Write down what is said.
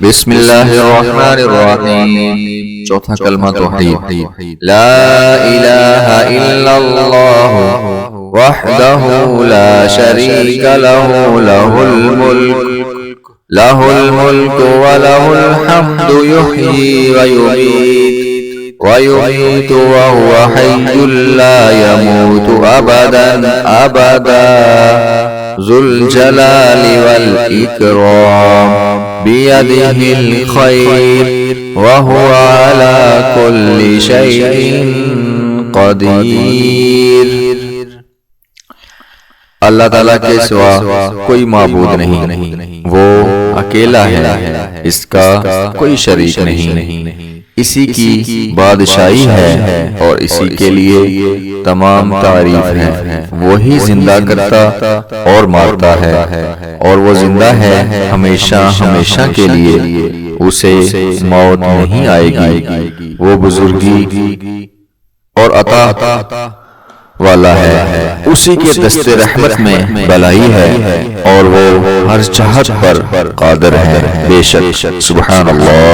بسم اللہ الرحمن الرحیم۔ چوتھا کلمہ توحید۔ لا الہ الا اللہ وحدہ لا شریک لہ، لہ الملک ولہ الحمد یحیی ویمیت وہو حی لا یموت ابدا ابدا ذو الجلال والاکرام بیدہ الخیر وہو علی کل شیء قدیر۔ اللہ تعالیٰ کے سوا کوئی معبود نہیں، وہ اکیلا ہے، اس کا کوئی شریک نہیں، اسی کی بادشاہی ہے اور اسی کے لیے تمام تعریف ہے۔ وہی زندہ کرتا اور مارتا ہے، اور وہ زندہ ہے ہمیشہ ہمیشہ کے لیے، اسے موت نہیں آئے گی۔ وہ بزرگی اور عطا والا ہے، اسی کے دست رحمت میں بلائی ہے، اور وہ ہر چاہت پر قادر ہے۔ بے شک سبحان اللہ۔